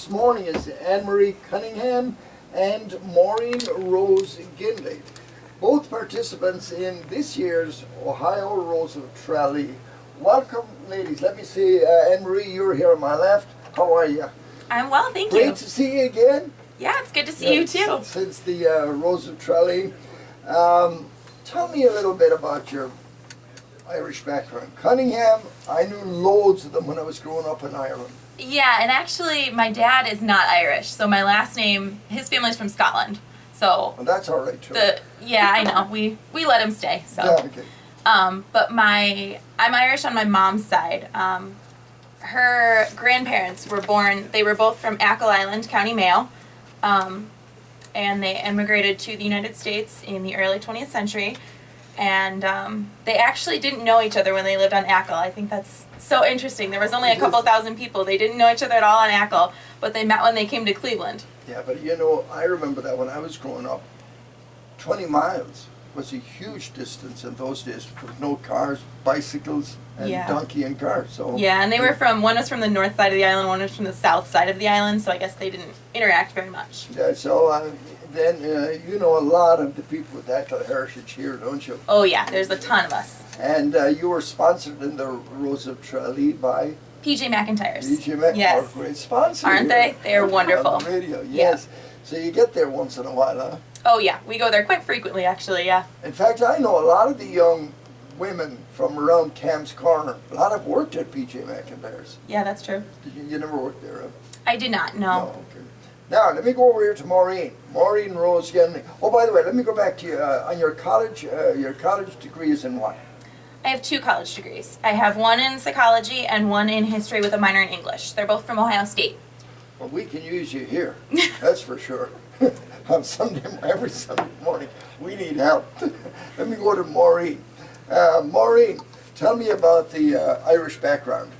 This morning is Anne-Marie Cunningham and Maureen Rose Ginley, both participants in this year's Ohio Rose of Tralee. Welcome, ladies. Let me see, Anne-Marie, you're here on my left. How are you? I'm well, thank you. Great to see you again. Yeah, it's good to see you too. Since the Rose of Tralee. Tell me a little bit about your Irish background. Cunningham, I knew loads of them when I was growing up in Ireland. Yeah, and actually my dad is not Irish, so my last name, his family's from Scotland. So Well, that's all right too. Yeah, I know. We let him stay. So Yeah, okay. but I'm Irish on my mom's side. Her grandparents were both from Achill Island, County Mayo. And they immigrated to the United States in the early 20th century. And they actually didn't know each other when they lived on Achill. I think that's so interesting. There was only a couple thousand people. They didn't know each other at all on Achill, but they met when they came to Cleveland. Yeah, but you know, I remember that when I was growing up, 20 miles was a huge distance in those days with no cars, bicycles, and donkey and cart. So yeah, and they were one was from the north side of the island, one was from the south side of the island, so I guess they didn't interact very much. Yeah, so then you know a lot of the people with that heritage here, don't you? Oh yeah, there's a ton of us. And you were sponsored in the Rose of Tralee by PJ McIntyre's. PJ McIntyre, yes. Great sponsor. Aren't they? They are wonderful. On the radio, yes. Yeah. So you get there once in a while, huh? Oh yeah, we go there quite frequently actually, yeah. In fact, I know a lot of the young women from around Cam's Corner. A lot have worked at PJ McIntyre's. Yeah, that's true. You never worked there, huh? I did not, no. No, okay. Now, let me go over here to Maureen. Maureen Rose Ginley. Oh, by the way, let me go back to you. On your college degree is in what? I have 2 college degrees. I have one in psychology and one in history with a minor in English. They're both from Ohio State. Well, we can use you here. That's for sure. On every Sunday morning, we need help. Let me go to Maureen. Maureen, tell me about the Irish background.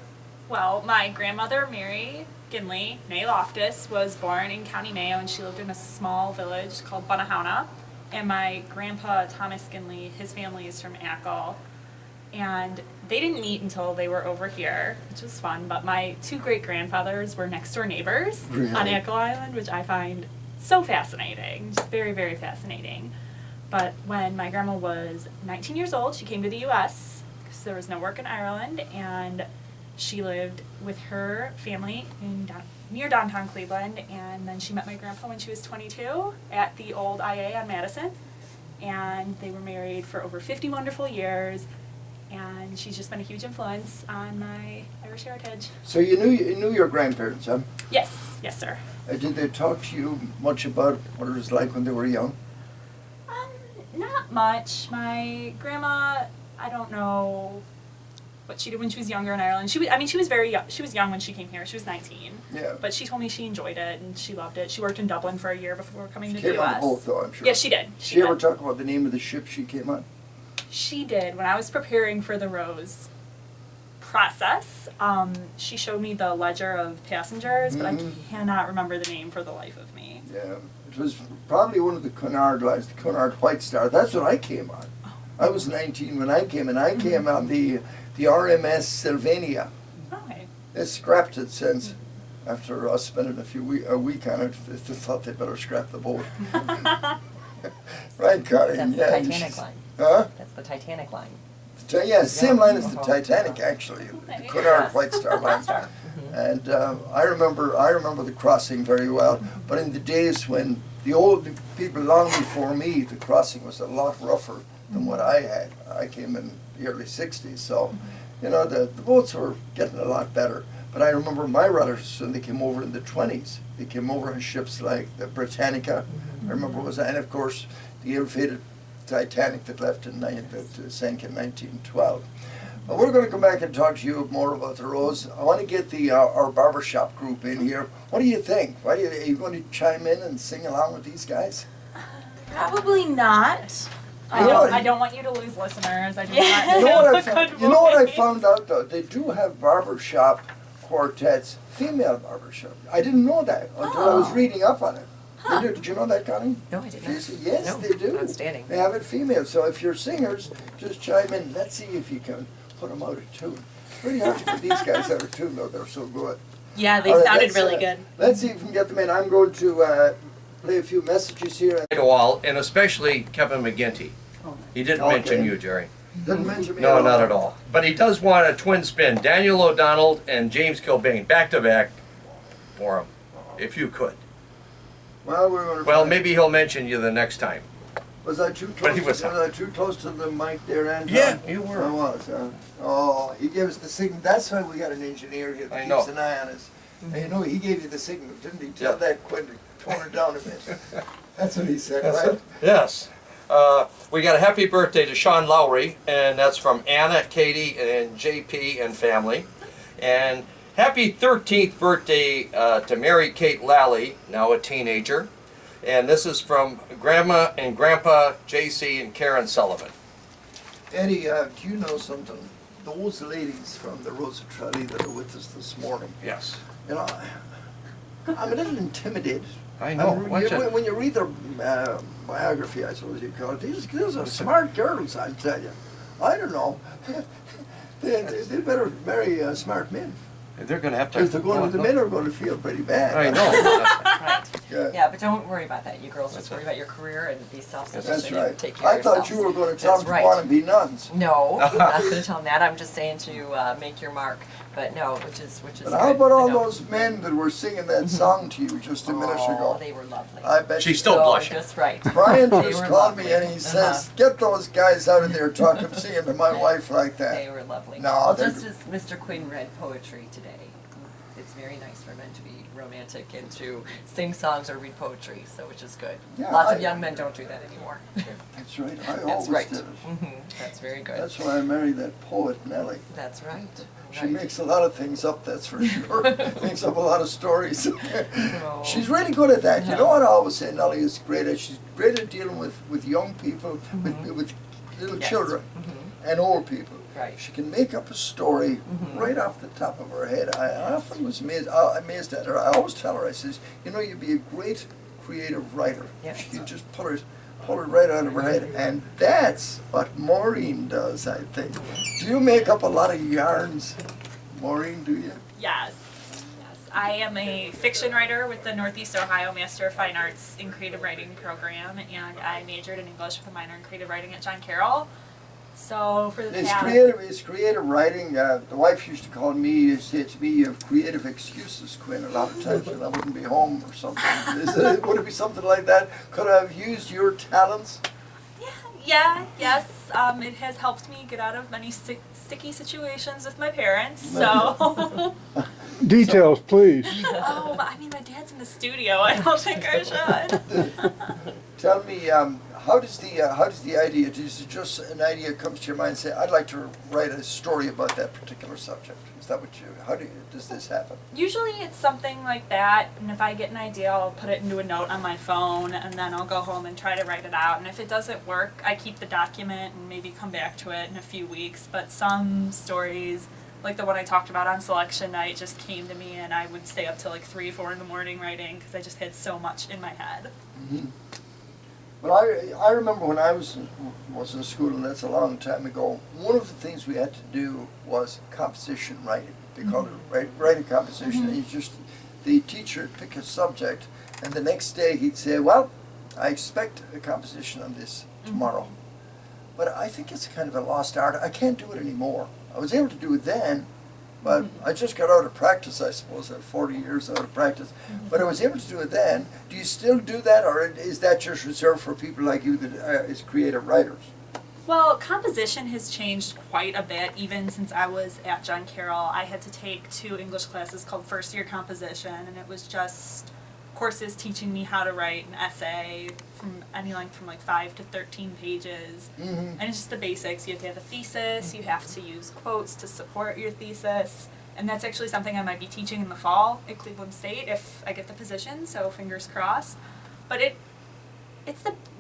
Well, my grandmother, Mary Ginley, née Loftus, was born in County Mayo, and she lived in a small village called Bunahona. And my grandpa, Thomas Ginley, his family is from Achill. And they didn't meet until they were over here, which was fun. But my 2 great-grandfathers were next-door neighbors on Achill Island, which I find so fascinating, just very, very fascinating. But when my grandma was 19 years old, she came to the U.S. because there was no work in Ireland, and she lived with her family near downtown Cleveland, and then she met my grandpa when she was 22 at the old IA on Madison, and they were married for over 50 wonderful years, and she's just been a huge influence on my Irish heritage. So you knew your grandparents, huh? Yes, yes, sir. Did they talk to you much about what it was like when they were young? Not much. My grandma, I don't know what she did when she was younger in Ireland. She was very young. She was young when she came here. She was 19. Yeah. But she told me she enjoyed it and she loved it. She worked in Dublin for a year before coming to the Came U.S. on the boat, though, I'm sure. Yes, she did. Did she ever talk about the name of the ship she came on? She did. When I was preparing for the Rose process, she showed me the ledger of passengers, but I cannot remember the name for the life of me. Yeah. It was probably one of the Cunard lines, the Cunard White Star. That's what I came on. I was 19 when I came, and I came on the RMS Sylvania. Okay. It's scrapped it since. After us spending a week on it, they thought they better scrap the boat. Right, Connie? That's Yeah. the Titanic line. Huh? That's the Titanic line. Yeah, same line as the Titanic, actually. The Cunard White Star line. Star. And I remember the crossing very well. But in the days when the old people long before me, the crossing was a lot rougher than what I had. I came in the early 60s, so you know the boats were getting a lot better. But I remember my relatives when they came over in the 20s. They came over on ships like the Britannica. I remember it was, and of course the ill-fated Titanic that sank in 1912. But we're going to come back and talk to you more about the Rose. I want to get our barbershop group in here. What do you think? Are you going to chime in and sing along with these guys? Probably not. I don't want you to lose listeners. I do not. You know what I found out though? They do have barbershop quartets, female barbershop. I didn't know that until I was reading up on it. Huh. They do. Did you know that, Connie? No, I did not. Yes, no, they do. Outstanding. They have it female. So if you're singers, just chime in. Let's see if you can put them out of tune. It's pretty hard to put these guys out of tune, though. They're so good. Yeah, they All right, sounded let's, really good. Let's see if we can get them in. I'm going to play a few messages here. To all, and especially Kevin McGinty. He didn't Okay. mention you, Jerry. Didn't mention me. No, not at all. But he does want a twin spin. Daniel O'Donnell and James Kilbane, back to back for him, if you could. Well, we're going to. Well, maybe he'll mention you the next time. Was I too But close? he was- Was I too close to the mic there, Anton? Yeah, you were. I was. Oh, he gave us the signal. That's why we got an engineer here that I keeps know. an eye on us. And you know, he gave you the signal, didn't he? Tell Yeah. that Quinn to tone it down a bit. That's what he said, That's right? it. Yes. We got a happy birthday to Sean Lowry, and that's from Anna, Katie, and JP and family. And happy 13th birthday to Mary Kate Lally, now a teenager. And this is from Grandma and Grandpa JC and Karen Sullivan. Eddie, do you know something? Those ladies from the Rose of Tralee that are with us this morning, Yes. you know, I'm a little intimidated. I know. Watch it. When you read their biography, I suppose you call it, these are smart girls, I tell you. I don't know. they better marry smart men. They're going to have to. Because the men are going to feel pretty bad. I know. Right. Yeah. Yeah, but don't worry about that. You girls just worry about your career and be self-sufficient That's and right. take care of I yourselves. thought you were going to tell That's them to right. go on and be nuns. No, I'm not going to tell them that. I'm just saying to make your mark. But no, which is But good. how about all I know. those men that were singing that song to you just a minute Oh, ago? they were lovely. I bet She's you- still So, blushing. Just right. Brian They just were called me lovely. and he says, get those guys out of there talking, singing to my wife like They that. were lovely. No, well, they're- just as Mr. Quinn read poetry today, it's very nice for men to be romantic and to sing songs or read poetry, so which is good. Yeah, Lots I- of young men don't do that anymore. That's right, I That's always right. did it. That's very good. That's why I married that poet, Nellie. That's right. She Right. makes a lot of things up, that's for sure. Makes up a lot of stories. Oh. She's really good at that. You Yeah. know what I always say Nellie is great at? She's great at dealing with young people, with little Yes. children Mhm. and old people. Right. She can make up a story right off the top of her head. I often was amazed at her. I always tell her, I says, you know, you'd be a great creative writer. Yes. She can just pull it right out of her head. And that's what Maureen does, I think. Do you make up a lot of yarns, Maureen, do you? Yes. Yes. I am a fiction writer with the Northeast Ohio Master of Fine Arts in Creative Writing program, and I majored in English with a minor in creative writing at John Carroll. So for the It's past, creative writing. The wife used to call me, say to me, you have creative excuses, Quinn, a lot of times when I wouldn't be home or something. Would it be something like that? Could I have used your talents? yes, it has helped me get out of many sticky situations with my parents. So, Details, please. oh, but I mean, my dad's in the studio. I don't think I should. Tell me, how does the idea? Is it just an idea comes to your mind? And say, I'd like to write a story about that particular subject. Is that what you? Does this happen? Usually it's something like that, and if I get an idea, I'll put it into a note on my phone, and then I'll go home and try to write it out. And if it doesn't work, I keep the document and maybe come back to it in a few weeks. But some stories, like the one I talked about on selection night, just came to me, and I would stay up till like 3, 4 in the morning writing because I just had so much in my head. But I remember when I was in school, and that's a long time ago. One of the things we had to do was composition writing. They called it write a composition. And the teacher would pick a subject, and the next day he'd say, "Well, I expect a composition on this tomorrow." But I think it's kind of a lost art. I can't do it anymore. I was able to do it then, but I just got out of practice, I suppose. I have 40 years out of practice. But I was able to do it then. Do you still do that, or is that just reserved for people like you that is creative writers? Well, composition has changed quite a bit even since I was at John Carroll. I had to take 2 English classes called First Year Composition, and it was just courses teaching me how to write an essay from any length from like 5 to 13 pages. And it's just the basics. You have to have a thesis, you have to use quotes to support your thesis, and that's actually something I might be teaching in the fall at Cleveland State if I get the position, so fingers crossed. But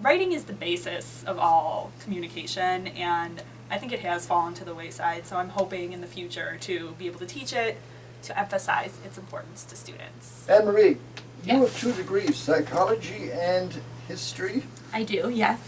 writing is the basis of all communication, and I think it has fallen to the wayside, so I'm hoping in the future to be able to teach it, to emphasize its importance to students. Anne Marie, you Yes. have 2 degrees, psychology and history, I do, yes.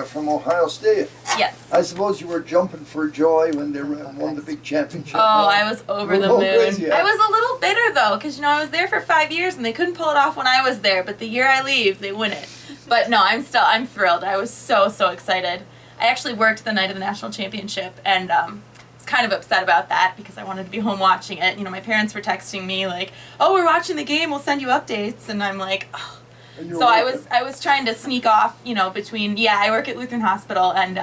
from Ohio State. Yes. I suppose you were jumping for joy when they won the big championship. Oh, I was over the Oh, moon. crazy, yeah. I was a little bitter though, because I was there for 5 years and they couldn't pull it off when I was there. But the year I leave, they win it. But no, I'm thrilled. I was so excited. I actually worked the night of the national championship and was kind of upset about that because I wanted to be home watching it. My parents were texting me like, "Oh, we're watching the game. We'll send you updates." And I'm like, oh. And you were So I working. was trying to sneak off, between I work at Lutheran Hospital and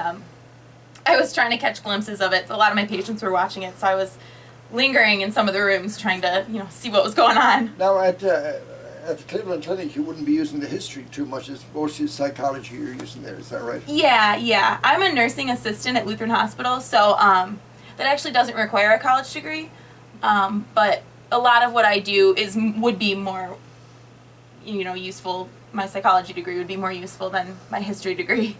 I was trying to catch glimpses of it. A lot of my patients were watching it, so I was lingering in some of the rooms trying to see what was going on. Now at the Cleveland Clinic, you wouldn't be using the history too much. It's mostly psychology you're using there. Is that right? Yeah. I'm a nursing assistant at Lutheran Hospital, so that actually doesn't require a college degree. But a lot of what I do would be more, useful. My psychology degree would be more useful than my history degree.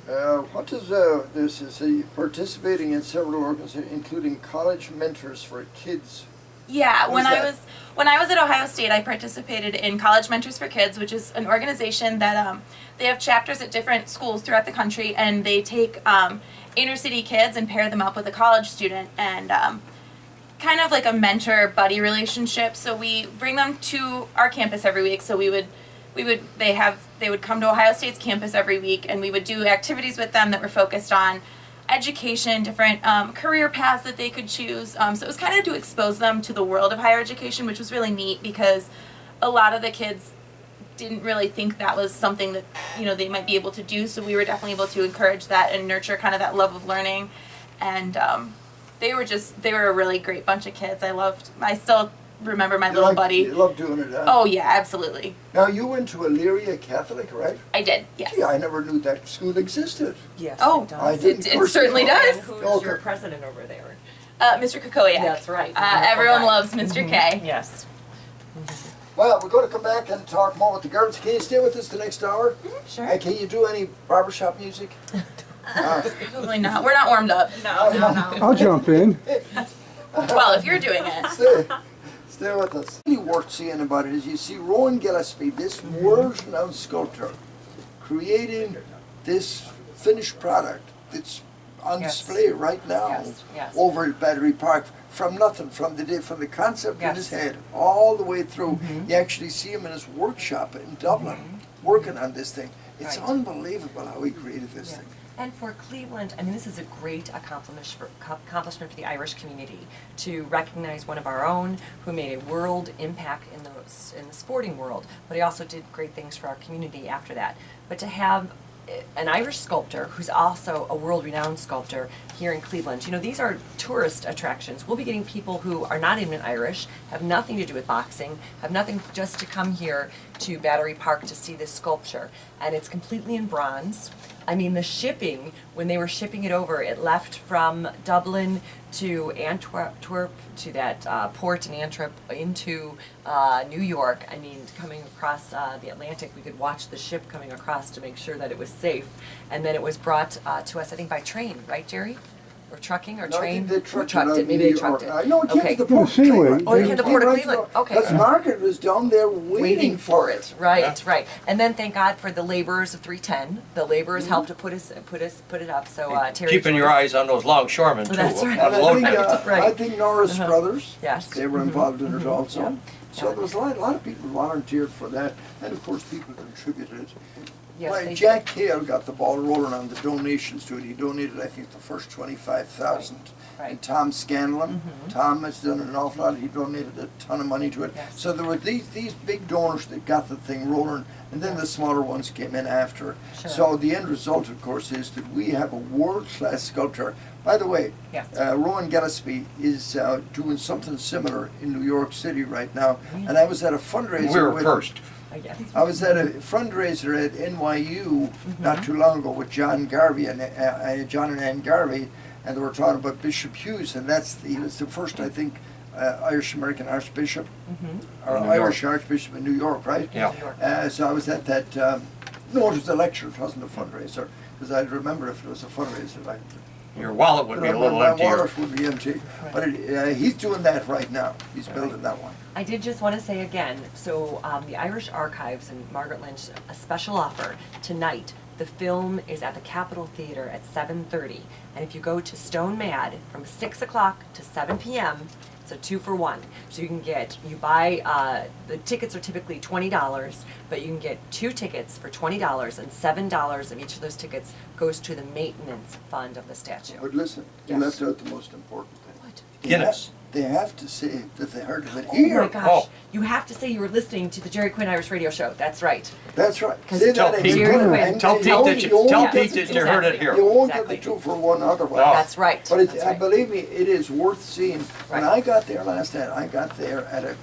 What does this is participating in several organizations, including college mentors for kids? Yeah, What when is I that? was at Ohio State, I participated in College Mentors for Kids, which is an organization that they have chapters at different schools throughout the country, and they take inner city kids and pair them up with a college student, and kind of like a mentor buddy relationship. So we bring them to our campus every week. So they would come to Ohio State's campus every week, and we would do activities with them that were focused on education, different career paths that they could choose. So it was kind of to expose them to the world of higher education, which was really neat because a lot of the kids didn't really think that was something that they might be able to do. So we were definitely able to encourage that and nurture kind of that love of learning. And they were a really great bunch of kids. I still remember my little buddy. You love doing it, huh? Oh yeah, absolutely. Now you went to Elyria Catholic, right? I did, yes. Gee, I never knew that school existed. Yes, Oh, it does. I didn't. It certainly And does. who's your Okay. president over there? Mr. Kokoyak. That's right. Everyone Okay. loves Mr. K. Yes. Well, we're going to come back and talk more with the girls. Can you stay with us the next hour? Sure. Hey, can you do any barbershop music? Probably not. We're not warmed up. No. I'll jump in. Well, if you're doing it. Stay with us. Really worth seeing about it is you see Rowan Gillespie, this world-renowned sculptor, creating this finished product that's on Yes. display right now Yes. over at Battery Park. From nothing, from the concept in his Yes. head all the way through. You actually see him in his workshop in Dublin working on this thing. It's Right. unbelievable how he created this Yeah. thing. And for Cleveland, I mean, this is a great accomplishment for the Irish community to recognize one of our own who made a world impact in the sporting world, but he also did great things for our community after that. But to have an Irish sculptor who's also a world-renowned sculptor here in Cleveland. These are tourist attractions. We'll be getting people who are not even Irish, have nothing to do with boxing, have nothing just to come here to Battery Park to see this sculpture. And it's completely in bronze. I mean, the shipping, when they were shipping it over, it left from Dublin to Antwerp, to that port in Antwerp, into New York. I mean, coming across the Atlantic, we could watch the ship coming across to make sure that it was safe. And then it was brought to us, I think, by train, right, Jerry? Or trucking, or No, I train? think they Or trucked trucked it, maybe they trucked it. No, it came Okay. to the port. Yeah, Seaway. Cleveland. Oh, it came to Port of Right Cleveland. through. Okay. Because Margaret was down there waiting for it. Right, right. And then thank God for the laborers of 310. The laborers helped to put it up. So Terry. Keeping your eyes on those longshoremen too. That's right. on And load I think, times. Right. I think Norris Uh-huh. Brothers, Yes. they were involved in it also. Yeah. So there was a lot of people volunteered for that, and of course people contributed. Yes, Well, they Jack Hale got the ball rolling on the donations to it. He donated, I think, the first 25,000. Right. And Tom Scanlon, Tom has done an awful lot. He donated a ton of money to it. Yes. So there were these big donors that got the thing rolling, and then the smaller ones came in after. Sure. So the end result, of course, is that we have a world-class sculptor. By the way, Yes. Rowan Gillespie is doing something similar in New York City right now, and I was at a fundraiser. We were with first. Yes. I was at a fundraiser at NYU not too long ago with John Garvey and John and Ann Garvey, and they were talking about Bishop Hughes, and he was the first, I think, Irish American Archbishop or New Irish Archbishop in New York, right? Yeah. New York. So I was at that. No, it was a lecture. It wasn't a fundraiser, because I'd remember if it was a fundraiser. Your wallet would be a little my emptier. wallet would be empty. But he's doing that right now. He's building that one. I did just want to say again, so the Irish Archives and Margaret Lynch, a special offer tonight. The film is at the Capitol Theater at 7:30. And if you go to Stone Mad from 6 o'clock to 7 p.m., it's a 2-for-1. So you buy, the tickets are typically $20, but you can get 2 tickets for $20, and $7 of each of those tickets goes to the maintenance fund of the statue. But listen, you Yes. left out the most important thing. What? Guinness. They have to say that they heard of it Oh here. my gosh, Oh. you have to say you were listening to the Jerry Quinn Irish radio show. That's right. That's right. 'Cause Say Tell that Pete- again. Jerry Quinn. And Tell you Pete won't- that you won't tell get Pete the that you heard it here. You won't Exactly. get the 2-for-1 otherwise. No. That's right. But That's right. believe me, it is worth seeing. When Right. I got there last night, I got there at a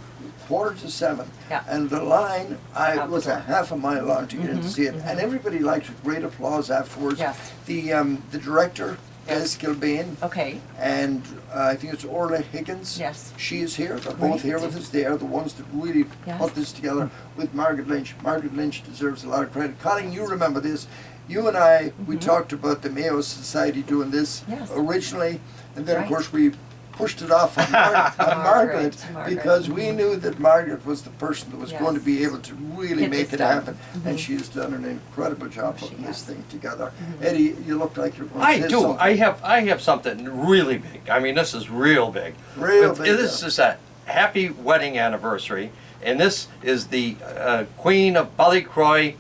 6:45, Yeah. and the line Out was the a door. half a mile long to get in to see it, and everybody liked it. Great applause afterwards. Yes. The director, Yes. Des Kilbane, Okay. and I think it's Orla Higgins. Yes. She is here. They're both here with us. They are the ones that really Yes. put this together with Margaret Lynch. Margaret Lynch deserves a lot of credit. Colin, you remember this. You and I, we talked about the Mayo Society doing this Yes. originally, and then Right. of course we pushed it off on, on Margaret Margaret. because we knew that Margaret was the person that was going to Yes. be able to really Get make this it done. happen, and she has done an incredible job She putting this has. thing together. Eddie, you look like you're going to I say do. something. I have something really big. I mean, this is real big. Real But big, This yeah. is a happy wedding anniversary, and this is the Queen of Ballycroy,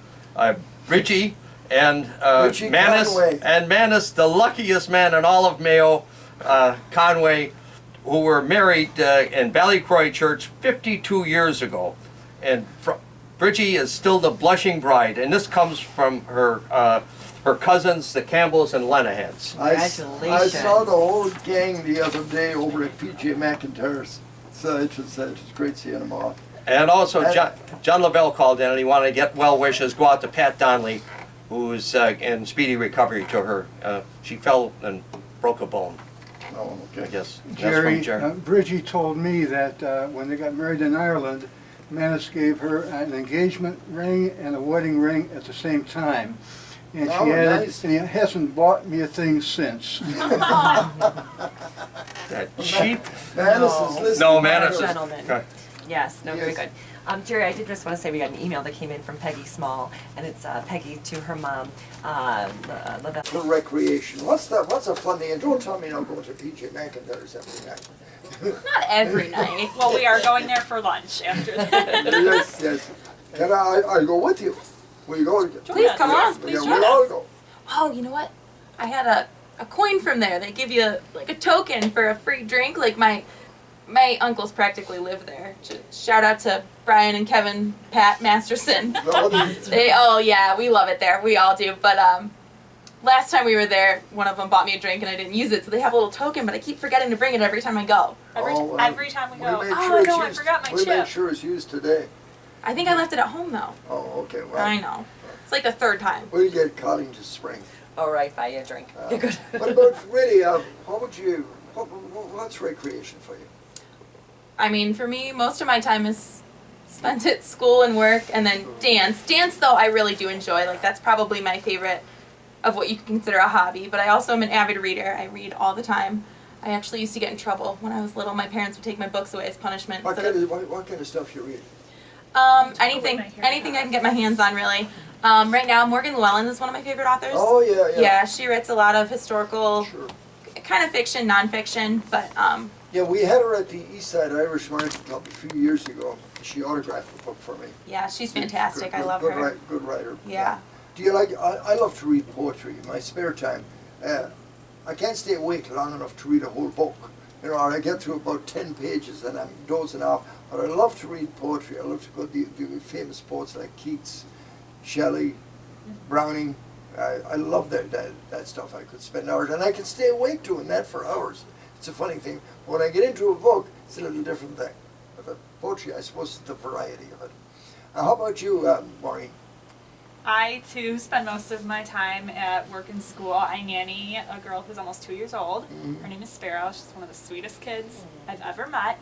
Bridgie, and Bridgie Manus, Conway. and Manus, the luckiest man in all of Mayo, Conway, who were married in Ballycroy Church 52 years ago, and Bridgie is still the blushing bride, and this comes from her cousins, the Campbells and Lenahans. I Congratulations. saw the whole gang the other day over at PJ McIntyre's. So it was great seeing them all. And also, And- John Lavelle called in and he wanted to get well wishes, go out to Pat Donnelly, who's in speedy recovery to her. She fell and broke a bone, Oh, I okay. guess. That's Jerry, from Jerry. Bridgie told me that when they got married in Ireland, Manus gave her an engagement ring and a wedding ring at the same time. And Oh, she added, nice. and he hasn't bought me a thing since. That cheap. Manus is listening. No, Manus is. Gentlemen. Okay. Yes, no, very Yes. good. Jerry, I did just want to say we got an email that came in from Peggy Small, and it's Peggy to her mom, Lavelle. For recreation. What's a fun thing? And don't tell me I'm going to PJ McIntyre's every night. Not every night. Well, we are going there for lunch after that. Yes, yes. Can I'll go with you. Will you go? Please come on. Please Yeah, join we'll all us. go. Oh, you know what? I had a coin from there. They give you like a token for a free drink. Like my uncles practically live there. Shout out to Brian and Kevin, Pat Masterson. No, Oh yeah, we love it there. We all do. But last time we were there, one of them bought me a drink and I didn't use it, so they have a little token. But I keep forgetting to bring it every time I go. Every, Oh, well, every time we go, made oh sure it's no, I used- forgot my we made chip. sure it's used today. I think I left it at home though. Oh, okay. Well, I know. It's like the third time. we'll get Colin to spring. All right, buy you a drink. You're good. What about really? What's recreation for you? I mean, for me, most of my time is spent at school and work, and then dance. Dance, though, I really do enjoy. Like, that's probably my favorite of what you could consider a hobby. But I also am an avid reader. I read all the time. I actually used to get in trouble when I was little. My parents would take my books away as punishment. What instead of- kind of stuff you read? anything I can get my hands on, really. Right now, Morgan Llewellyn is one of my favorite authors. Oh yeah, yeah. Yeah, she writes a lot of historical, Sure. kind of fiction, nonfiction, but Yeah, we had her at the East Side Irish Market Club a few years ago. She autographed the book for me. yeah, she's fantastic. I Good- love good her. Good writer. Yeah. Do you like? I love to read poetry in my spare time. I can't stay awake long enough to read a whole book. You know, I get through about 10 pages and I'm dozing off. But I love to read poetry. I love to go to the famous poets like Keats, Shelley, Browning. I love that stuff. I could spend hours, and I can stay awake doing that for hours. It's a funny thing. When I get into a book, it's a little different thing. But the poetry, I suppose, is the variety of it. How about you, Maureen? I too spend most of my time at work and school. I nanny a girl who's almost 2 years old. Her name is Sparrow. She's one of the sweetest kids I've ever met.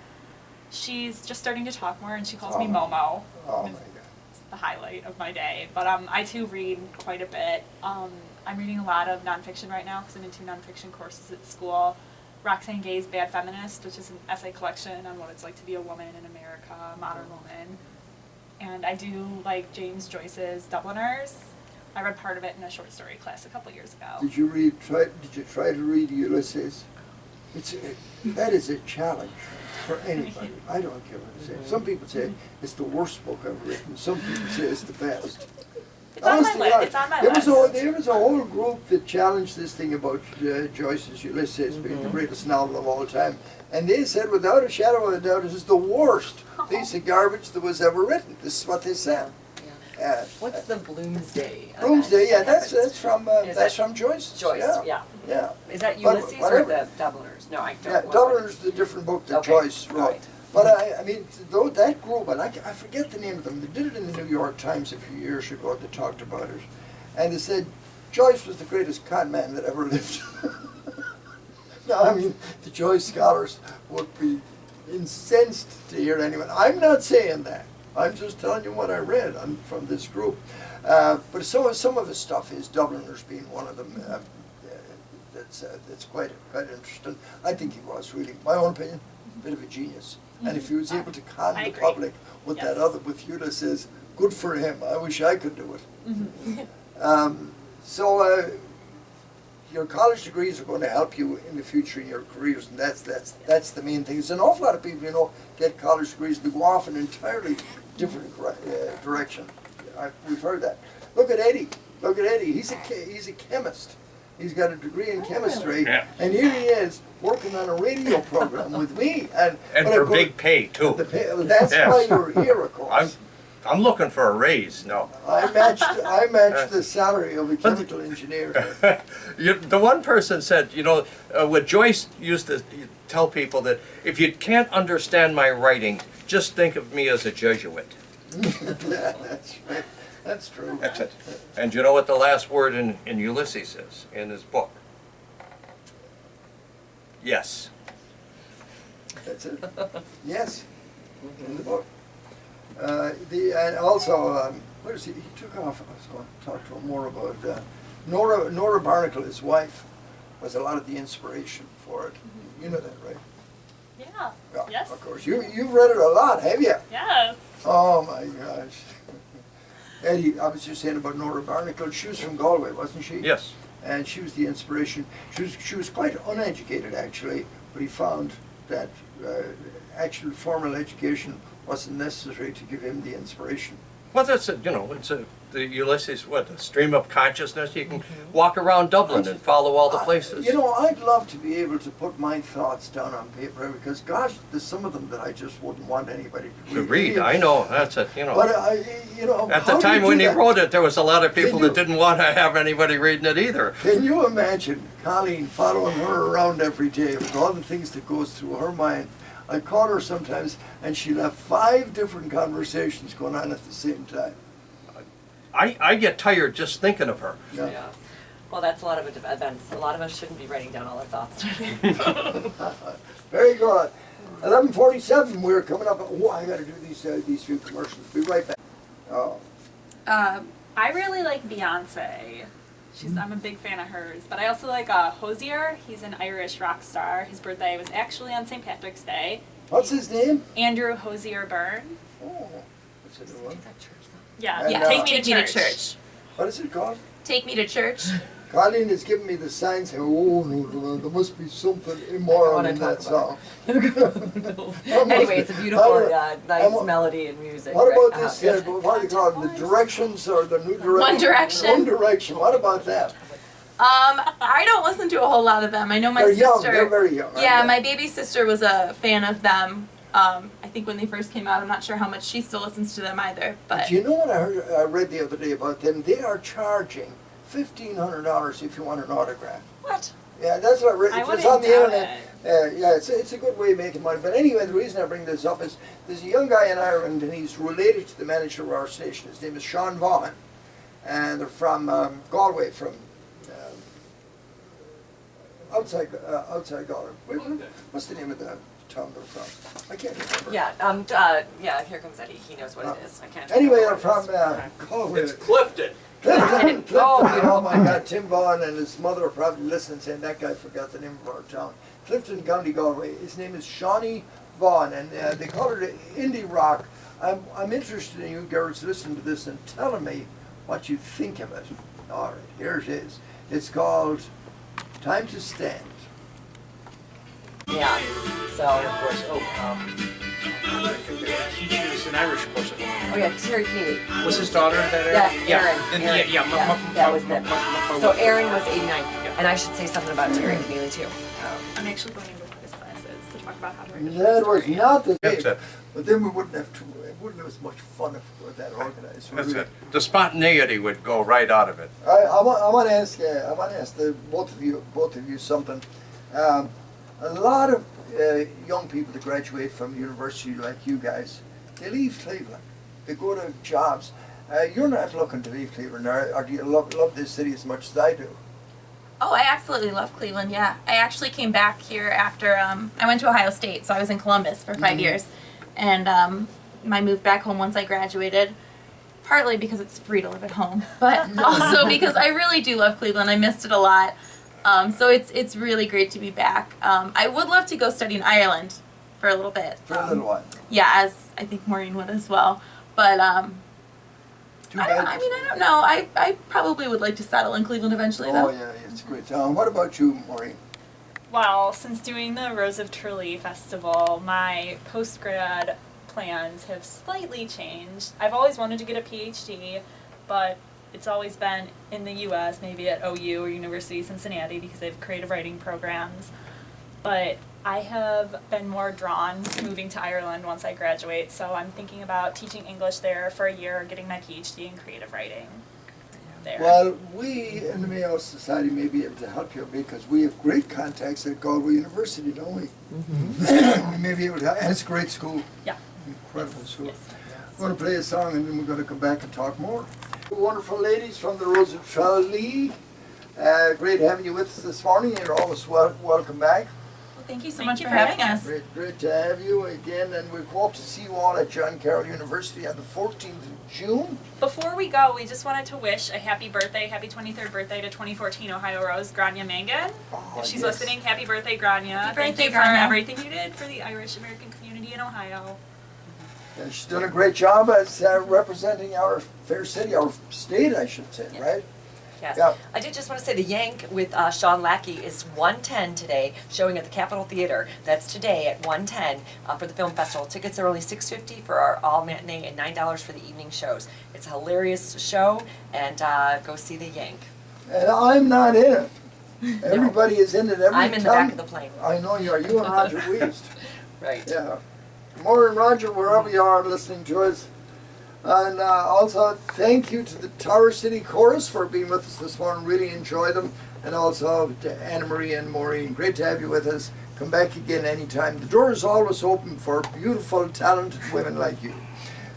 She's just starting to talk more, and she calls me Oh. Momo. Oh my It's God. the highlight of my day. But I too read quite a bit. I'm reading a lot of nonfiction right now because I'm in 2 nonfiction courses at school. Roxane Gay's Bad Feminist, which is an essay collection on what it's like to be a woman in America, a modern woman. And I do like James Joyce's Dubliners. I read part of it in a short story class a couple years ago. Did you try to read Ulysses? That is a challenge for anybody. I don't care what they say. Some people say it's the worst book I've written. Some people say it's the best. It's on my list. It's on my list. There was a whole group that challenged this thing about Joyce's Ulysses being the greatest novel of all time. And they said, without a shadow of a doubt, this is the worst piece of garbage that was ever written. This is what they said. What's the Bloomsday? Bloomsday, yeah, event? that's from Joyce. Joyce, Yeah. Is that But Ulysses or whatever. the Dubliners? No, I don't. Yeah, Dubliners is a different book that Okay, Joyce all wrote. right. But I mean, though that group, and I forget the name of them, they did it in the New York Times a few years ago, they talked about it. And they said, Joyce was the greatest con man that ever lived. No, I mean, the Joyce scholars would be incensed to hear anyone. I'm not saying that. I'm just telling you what I read from this group. But some of his stuff is Dubliners being one of them. That's quite interesting. I think he was really, my own opinion, a bit of a genius. And if he was able to con I the agree. public with Yes. that other, with Ulysses, good for him. I wish I could do it. Your college degrees are going to help you in the future in your careers, and that's the main thing. There's an awful lot of people, get college degrees and they go off in an entirely different direction. We've heard that. Look at Eddie. He's a chemist. He's got a degree in chemistry, Yeah. and here he is working on a radio program with me. And And but for of course, big pay too. that's Yes. why you're here, of course. I'm looking for a raise. No. I matched the salary of a chemical engineer. The one person said, what Joyce used to tell people that if you can't understand my writing, just think of me as a Jesuit. Yeah, that's right. That's true. That's it. And you know what the last word in Ulysses is in his book? Yes. That's it. Yes, in the book. And also, where is he? He took off. I was going to talk to him more about Nora Barnacle, his wife, was a lot of the inspiration for it. You know that, right? Yeah. Yeah, Yes. of course. You've read it a lot, have you? Yes. Oh my gosh. Eddie, I was just saying about Nora Barnacle. She was from Galway, wasn't she? Yes. And she was the inspiration. She was quite uneducated actually, but he found that actual formal education wasn't necessary to give him the inspiration. Well, that's it. The Ulysses, a stream of consciousness. You can walk around Dublin and follow all the places. I'd love to be able to put my thoughts down on paper because, gosh, there's some of them that I just wouldn't want anybody To read, I know. That's it. But At the how do time you when do he that? wrote it, there was a lot of people Can you- that didn't want to have anybody reading it either. Can you imagine Colleen following her around every day with all the things that goes through her mind? I call her sometimes, and she'll have 5 different conversations going on at the same time. I get tired just thinking of her. Yeah. Yeah. Well, that's a lot of events. A lot of us shouldn't be writing down all our thoughts. Very good. 11:47. We're coming up. Oh, I got to do these few commercials. Be right back. Oh, I really like Beyonce. I'm a big fan of hers. But I also like Hosier. He's an Irish rock star. His birthday was actually on St. Patrick's Day. what's his name? Andrew Hosier Byrne. Oh, that's a new one. Yeah. And, Yeah, uh, take me to church. What is it called? Take me to church. Colleen has given me the sign saying, "Oh no, there must be something immoral wanna in talk that song." Anyway, it's a beautiful, nice melody and music. What right? about this? What do you call it? The directions or the new direction? One Direction. One Direction. What about that? I don't listen to a whole lot of them. I know my They're sister. young. They're very young. Yeah, aren't my baby sister was a fan of them. I think when they first came out, I'm not sure how much she still listens to them either. But Do you know what I read the other day about them? They are charging $1,500 if you want an autograph. what? Yeah, that's what I read. I It's wouldn't on the doubt internet. it. Yeah, it's a good way of making money. But anyway, the reason I bring this up is there's a young guy in Ireland, and he's related to the manager of our station. His name is Sean Vaughan, and they're from Galway, from outside Galway. What's the name of the town they're from? I can't remember. Yeah, here comes Eddie. He knows what it is. I can't. Anyway, remember they're what it from is. Galway. It's Clifton. Clifton, Oh, oh my God, Tim Vaughan and his mother are probably listening saying that guy forgot the name of our town. Clifton, County Galway. His name is Shawnee Vaughan, and they call it indie rock. I'm interested in you girls listening to this and telling me what you think of it. All right, here it is. It's called Time to Stand. Yeah, so, Of course, teaches an Irish course at home. oh yeah, Terry Keeley. Was his daughter that Aaron? Yes, Yeah, Aaron. and Aaron, yeah, yes, that was them. So wife. Aaron was 89, Yeah. and I should say something about Terry Keeley too. I'm actually going into his classes to talk about how to write a That was story. not the That's case. it. But then we wouldn't have it wouldn't have as much fun if it was that organized. That's it. The spontaneity would go right out of it. I want to ask both of you something. A lot of young people that graduate from university like you guys, they leave Cleveland. They go to jobs. You're not looking to leave Cleveland, or do you love this city as much as I do? Oh, I absolutely love Cleveland, yeah. I actually came back here after, I went to Ohio State, so I was in Columbus for 5 years. And I moved back home once I graduated, partly because it's free to live at home, but also because I really do love Cleveland. I missed it a lot. So it's really great to be back. I would love to go study in Ireland for a little bit. For a little while. Yeah, as I think Maureen would as well. But Too I bad. don't know. I probably would like to settle in Cleveland eventually, Oh though. yeah, it's great. What about you, Maureen? Well, since doing the Rose of Tralee festival, my post-grad plans have slightly changed. I've always wanted to get a PhD, but it's always been in the U.S., maybe at OU or University of Cincinnati because they have creative writing programs. But I have been more drawn to moving to Ireland once I graduate, so I'm thinking about teaching English there for a year, getting my PhD in creative writing there. Well, we in the Mayo Society may be able to help you because we have great contacts at Galway University, don't we? We may be able to, and it's a great school. Yeah. Incredible school. Yes. We're going to play a song and then we're going to come back and talk more. Wonderful ladies from the Rose of Tralee. Great having you with us this morning. You're always welcome back. Well, thank you so Thank much you for for having having us. Great to have you again, and we hope to see you all at John Carroll University on the 14th of June. Before we go, we just wanted to wish a happy 23rd birthday to 2014 Ohio Rose, Grania Mangan. Oh, If she's yes. listening, happy birthday, Grania. Happy Thank birthday, you for Grania. everything you did for the Irish American community in Ohio. And she's done a great job as representing our fair city, our state, I should say, right? Yes. Yeah. I did just want to say the Yank with Sean Lackey is 1:10 today, showing at the Capitol Theater. That's today at 1:10 for the film festival. Tickets are only $6.50 for our all matinee and $9 for the evening shows. It's a hilarious show, and go see the Yank. And I'm not in it. Everybody is in it every time. I'm in the back of the plane. I know you are. You and Roger Weist. Right. Yeah. Maureen, Roger, wherever you are listening to us. And also, thank you to the Tower City Chorus for being with us this morning. Really enjoy them. And also to Anna Marie and Maureen. Great to have you with us. Come back again anytime. The door is always open for beautiful, talented women like you,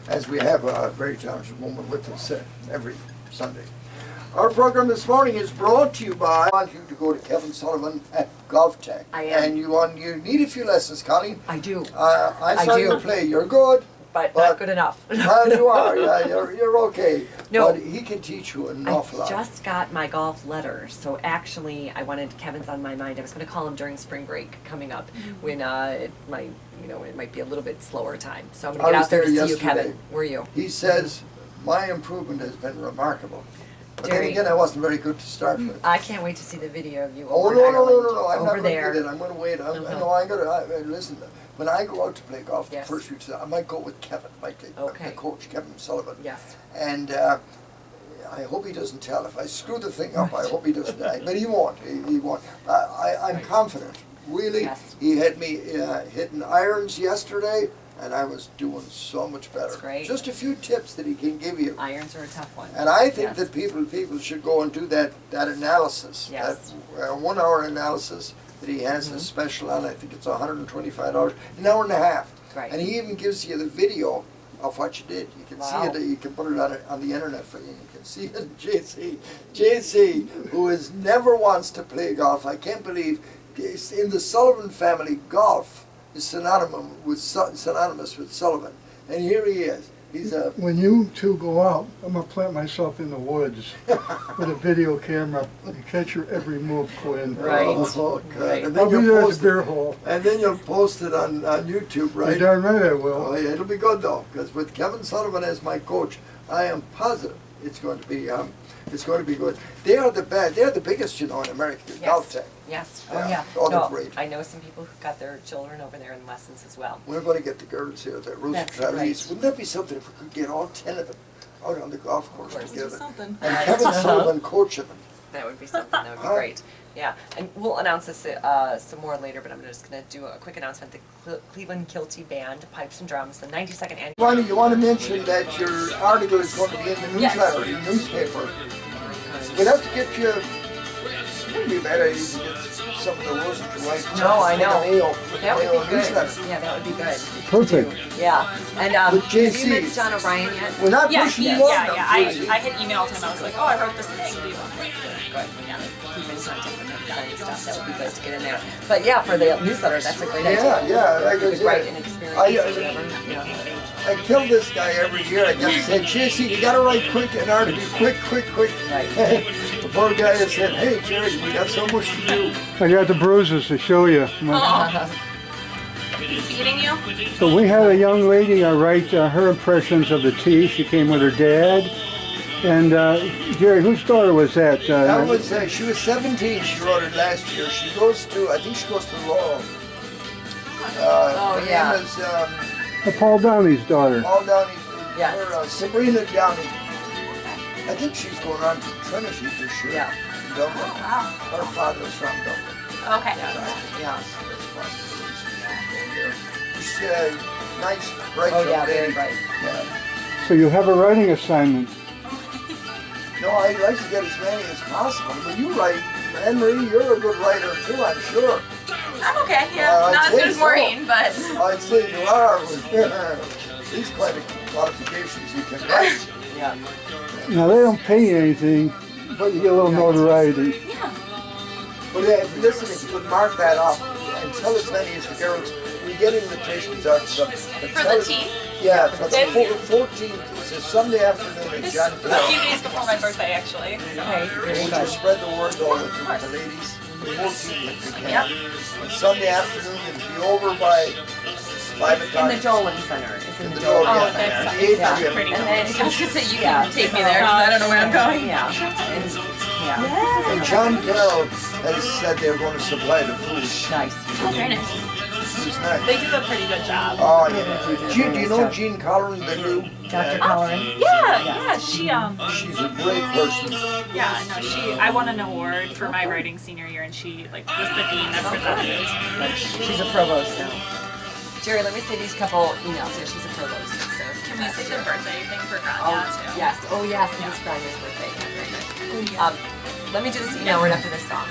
as we have a very talented woman with us every Sunday. Our program this morning is brought to you by. I want you to go to Kevin Sullivan at Golf Tech. I am. And you need a few lessons, Colleen. I do, I saw I you do. play. You're good. but But- not good enough. Well, you are. Yeah, you're okay. No. But he can teach you an I awful lot. just got my golf letter, so actually I wanted Kevin's on my mind. I was going to call him during spring break coming up when it might be a little bit slower time. So I'm going to I get was out there to there see you, yesterday. Kevin. Were you? He says, my improvement has been remarkable. But Gerry. then again, I wasn't very good to start with. I can't wait to see the video of you Oh, over no, in no, no, Ireland. no, no, I'm not over going to there. do that. I'm going to wait. Uh-huh. No, I'm going to, listen, when I go out to play golf Yes. the first week, I might go with Kevin, the Okay. coach, Kevin Sullivan. Yes. And I hope he doesn't tell. If I screw the thing up, I hope he doesn't. But he won't. He won't. I'm Right. confident. Really, Yes. he had me hitting irons yesterday, and I was doing so much better. That's great. Just a few tips that he can give you. Irons are a tough one. And I think Yes. that people should go and do that analysis, Yes. that 1 hour analysis that he has a special on. I think it's $125, an hour and a half. Right. And he even gives you the video of what you did. You can Wow. see it. You can put it on the internet for you. You can see it. JC, who is never wants to play golf. I can't believe it's in the Sullivan family. Golf is synonymous with Sullivan, and here he is. He's a When you two go out, I'm gonna plant myself in the woods with a video camera and catch your every move, Quinn. Right. Oh, good. Right. And I'll then be you'll there at post the it. beer hole. And then you'll post it on YouTube, You're right? darn right I Oh, will. yeah, it'll be good though, because with Kevin Sullivan as my coach, I am positive it's going to be good. They are the biggest, in America, the golf team. Yes, Yeah, oh yeah. all No, great. I know some people who've got their children over there in lessons as well. We're going to get the girls here, the Rose That's Tralees. right. Wouldn't that be something if we could get all 10 of them out on the golf course course. together? Something. And Kevin Sullivan coaching them. That would be something, that would be Huh? great. Yeah, and we'll announce this some more later, but I'm just gonna do a quick announcement. The Cleveland Kilty Band, Pipes and Drums, the 92nd annual. Ronnie, you want to mention that your article is going to be in the Yes. newsletter, the newspaper. We'd have to get you, it wouldn't be bad idea to get some of the roses to write. No, I know. Mail, That would mail be good. newsletter. Yeah, that would be good. Perfect. Yeah, and With have you met JCs. John O'Brien yet? We're not Yeah, pushing yeah, you on yeah, them, yeah. Susie. I had emailed him. I was like, oh, I wrote this thing. Do you want to? Good. Yeah. Keep in contact with him, signing stuff. That would be good to get in there. But yeah, for the newsletter, that's a great idea. Yeah, like I You could write said. an experience I- or whatever. Yeah. I kill this guy every year. I just said, JC, you gotta write quick and article, quick. Right. The poor guy has said, hey, Jerry, we got so much to do. I got the bruises to show you. Beating you? So we had a young lady write her impressions of the tea. She came with her dad. And Gerry, whose daughter was that? That was, she was 17, she wrote it last year. She goes to, I think she goes to law. Her yeah. name is Paul Downey's daughter. Paul Downey, Yes. or Sabrina Downey. I think she's going on to Trinity this year. Yeah. In Dublin. Wow. Her father's from Dublin. Okay. Yeah. She's a nice, bright Oh young yeah, lady. very bright. Yeah. So you have a writing assignment. No, I'd like to get as many as possible. But you write, Anne Marie, you're a good writer too, I'm sure. I'm okay, yeah. I'd Not as say good as so. Maureen, but I'd say you are. These quite a qualifications you can write. Yeah. Now they don't pay you anything, but you get a little notoriety. But listen, if you could mark that off and tell as many as the girls, we get invitations out to them. for the tea, Yeah, for the This- 14th, it's a Sunday afternoon in This John a few days before my birthday, actually. So. Okay, very Would you good. spread the word over to the ladies? The 14th if you can. Yep. And Sunday afternoon, it'll be over by 5 o'clock. In the Dolan Center. It's in In the the Dolan Dolan, Center. that's The 8th Yeah. of pretty And cool. then I was gonna say you Yeah. can take me there, 'cause I don't know where I'm going. Yeah. And, yeah. And John Carroll has said they're going to supply the food. Nice. Oh, very nice. It's nice. They do a pretty good job. Oh, yeah. Gene, do you know Jean Colleran, the new? Dr. Colleran. Yeah, she She's a great person. yeah, no, I won an award for my writing senior year, and she was the dean that presented it. She's a provost now. Jerry, let me say these couple emails here. She's a provost. So Can we say the birthday thing for Grania Oh, too? yes. Oh, yes. It is Grania's birthday. Very good. Let me do this email right after this song.